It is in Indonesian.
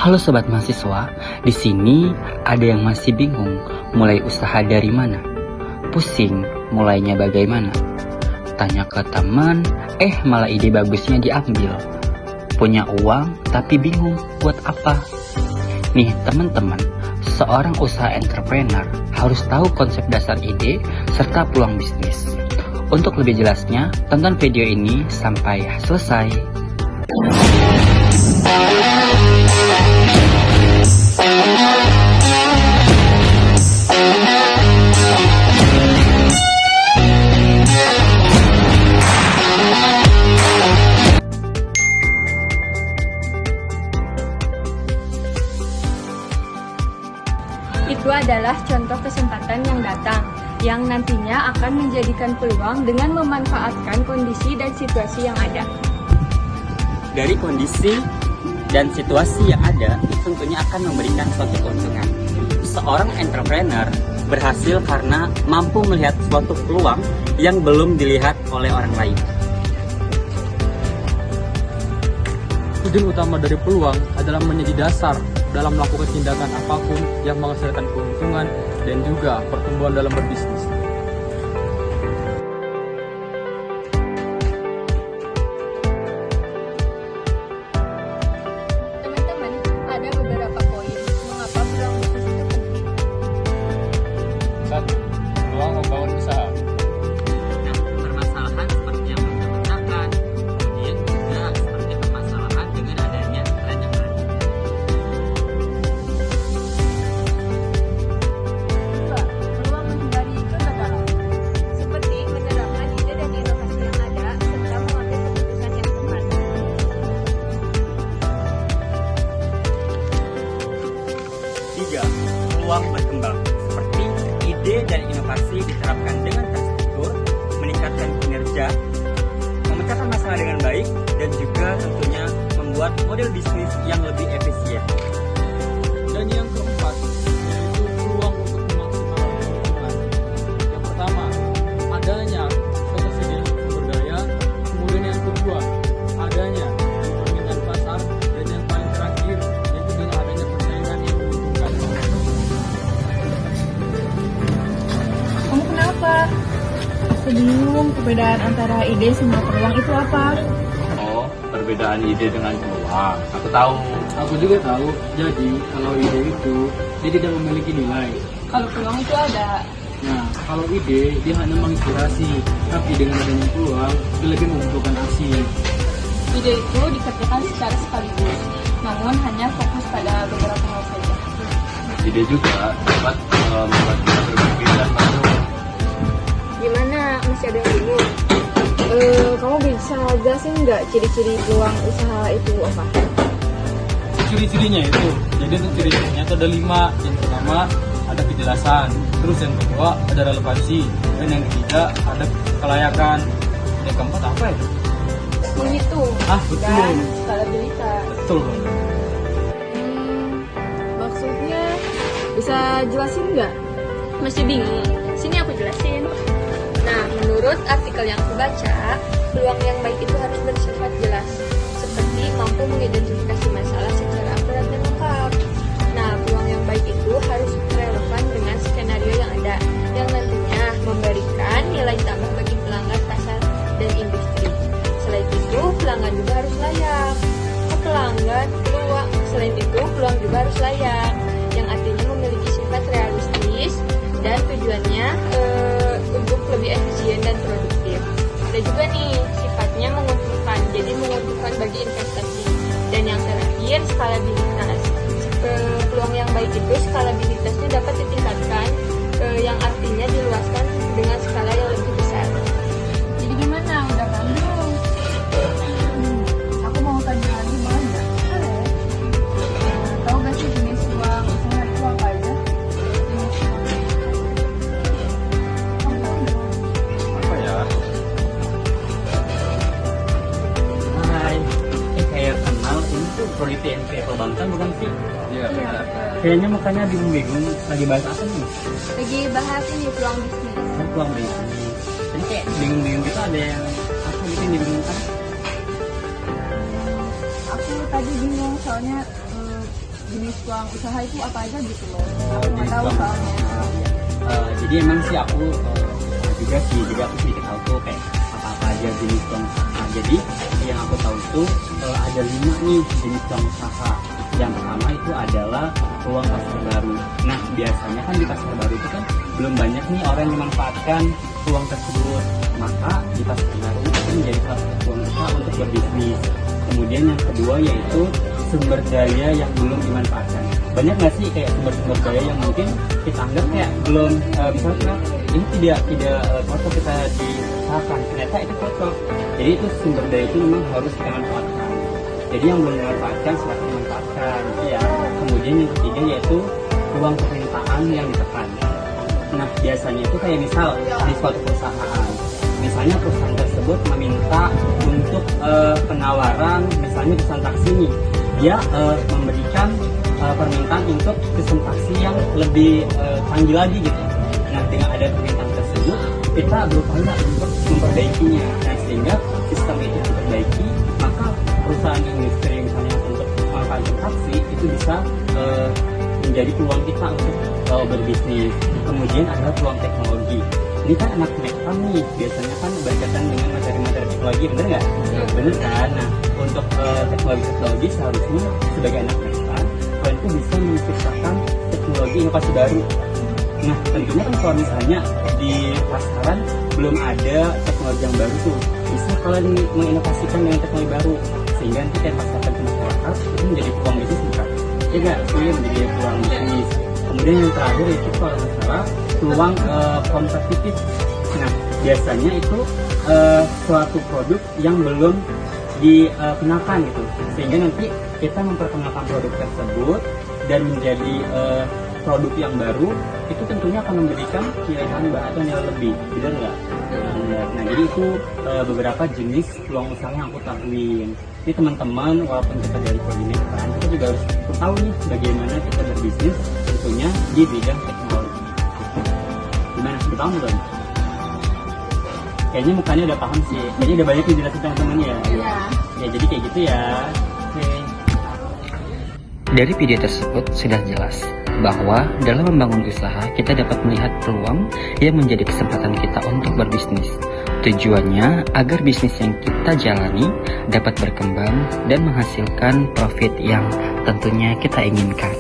Halo sobat mahasiswa, di sini ada yang masih bingung mulai usaha dari mana? Pusing mulainya bagaimana? Tanya ke teman, malah ide bagusnya diambil. Punya uang tapi bingung buat apa? Nih teman-teman, seorang usaha entrepreneur harus tahu konsep dasar ide serta peluang bisnis. Untuk lebih jelasnya, tonton video ini sampai selesai. Itu adalah contoh kesempatan yang datang, yang nantinya akan menjadikan peluang dengan memanfaatkan kondisi dan situasi yang ada. Dari kondisi dan situasi yang ada, tentunya akan memberikan suatu keuntungan. Seorang entrepreneur berhasil karena mampu melihat suatu peluang yang belum dilihat oleh orang lain. Tujuan utama dari peluang adalah menjadi dasar dalam melakukan tindakan apapun yang menghasilkan keuntungan dan juga pertumbuhan dalam berbisnis. Teman-teman, ada beberapa poin mengapa peluang bisnis itu penting. 1. Peluang membangun usaha. Nah, permasalahan seperti yang belum terpecahkan, kemudian juga seperti permasalahan dengan adanya tren yang baru. 2. Peluang menghindari kegagalan, seperti menerapkan ide dan inovasi yang ada serta mengambil keputusan yang tepat. 3. Peluang berkembang, seperti ide dan inovasi diterapkan dengan terstruktur, meningkatkan kinerja, memecahkan masalah dengan baik, dan juga tentunya membuat model bisnis yang lebih efisien. Dan yang keempat, yaitu peluang untuk memaksimalkan keuntungan. Yang pertama, adanya ketersediaan sumber daya. Kemudian yang kedua, adanya permintaan pasar. Dan yang paling terakhir, yaitu dengan adanya persaingan yang menguntungkan. Kamu kenapa? Aku bingung perbedaan antara ide sama peluang itu apa? Oh, perbedaan ide dengan peluang. Aku tahu. Aku juga tahu. Jadi, kalau ide itu, dia tidak memiliki nilai. Kalau peluang itu ada. Nah, kalau ide, dia hanya menginspirasi. Tapi dengan adanya peluang, dia lebih membutuhkan hasil. Ide itu dikerjakan secara sekaligus, namun hanya fokus pada beberapa hal saja. Ide juga dapat membuat kita berpikir dan maju. Gimana? Masih ada yang bingung? Kamu bisa jelasin nggak ciri-ciri peluang usaha itu apa? Ciri-cirinya itu, jadi untuk ciri-cirinya itu ada 5. Yang pertama, ada kejelasan. Terus yang kedua, ada relevansi. Dan yang ketiga, ada kelayakan. Yang keempat apa ya? Menghitung Betul. dan skalabilitas. Betul, Bang. Maksudnya bisa jelasin nggak? Masih bingung? Sini aku jelasin. Nah, menurut artikel yang aku baca, peluang yang baik itu harus bersifat jelas, seperti mampu mengidentifikasi masalah secara akurat dan lengkap. Nah, peluang yang baik itu harus relevan dengan skenario yang ada, yang nantinya memberikan nilai tambah bagi pelanggan pasar dan industri. Selain itu, pelanggan juga harus layak. Selain itu, peluang juga harus layak, yang artinya memiliki sifat realistis dan tujuannya untuk lebih efisien dan produktif. Ada juga nih sifatnya menguntungkan, jadi menguntungkan bagi investasi. Dan yang terakhir, skalabilitas. Peluang yang baik itu skalabilitasnya dapat ditingkatkan, yang artinya diluaskan dengan skala yang lebih besar. Jadi gimana? Udah kan belum? Aku mau tanya lagi, boleh nggak? Boleh. Tahu gak sih jenis peluang usaha itu apa aja? Kamu tahu nggak? Apa ya? Hai, kayak kenal ini tuh Prodi TNP Perbankan bukan sih? Iya, benar. Kayaknya makanya bingung-bingung lagi bahas apa nih? Lagi bahas ini peluang bisnis. Peluang bisnis. Jadi kayak bingung-bingung gitu, ada yang apa gitu yang dibingungkan? Aku tadi bingung soalnya peluang usaha itu apa aja gitu loh. Aku nggak tahu soalnya. Jadi emang sih aku juga sih, jadi aku sedikit tahu tuh kayak apa-apa aja jenis peluang usaha. Jadi yang aku tahu tuh ada 5 nih jenis peluang usaha. Yang pertama itu adalah peluang pasar baru. Nah, biasanya kan di pasar baru itu kan belum banyak nih orang yang memanfaatkan peluang tersebut. Maka di pasar baru itu menjadi salah satu peluang usaha untuk berbisnis. Kemudian yang kedua yaitu sumber daya yang belum dimanfaatkan. Banyak nggak sih kayak sumber daya yang mungkin kita anggap kayak belum misalnya ini tidak cocok kita diusahakan, ternyata itu cocok. Jadi itu sumber daya itu memang harus kita manfaatkan. Jadi yang belum dimanfaatkan silahkan dimanfaatkan gitu ya. Kemudian yang ketiga yaitu peluang permintaan yang ditekan. Nah, biasanya itu kayak misal di suatu perusahaan, misalnya perusahaan tersebut meminta untuk penawaran, misalnya pesan taksi nih, dia memberikan permintaan untuk pesan taksi yang lebih canggih lagi gitu. Nah, dengan ada permintaan tersebut, kita berupaya untuk memperbaikinya. Nah, sehingga sistem itu diperbaiki, maka perusahaan industri misalnya untuk memanfaatkan taksi itu bisa menjadi peluang kita untuk berbisnis. Kemudian ada peluang teknologi. Ini kan anak mekam nih, biasanya kan berkaitan dengan materi-materi teknologi, bener nggak? Bener kan? Nah, untuk teknologi seharusnya sebagai anak mekam, kalian itu bisa menciptakan teknologi inovasi baru. Nah, tentunya kan kalau misalnya di pasaran belum ada teknologi yang baru tuh, bisa kalian menginovasikan dengan teknologi baru, sehingga nanti kalian pasarkan ke masyarakat, itu menjadi peluang bisnis bukan? Ya nggak? Itu menjadi peluang bisnis. Kemudian yang terakhir itu kalau masalah peluang kompetitif. Nah, biasanya itu suatu produk yang belum dikenalkan gitu, sehingga nanti kita memperkenalkan produk tersebut dan menjadi produk yang baru, itu tentunya akan memberikan nilai tambah atau nilai lebih, benar nggak? Nah, jadi itu beberapa jenis peluang usaha yang aku tahuin. Ini teman-teman, walaupun kita dari koordinator, kita juga harus tahu nih bagaimana kita berbisnis, tentunya di bidang teknologi. Gimana? Sudah paham belum? Kayaknya mukanya udah paham sih. Kayaknya udah banyak dijelasin teman-teman ya. Iya. Ya, jadi kayak gitu ya. Oke. Dari video tersebut sudah jelas bahwa dalam membangun usaha kita dapat melihat peluang yang menjadi kesempatan kita untuk berbisnis. Tujuannya agar bisnis yang kita jalani dapat berkembang dan menghasilkan profit yang tentunya kita inginkan.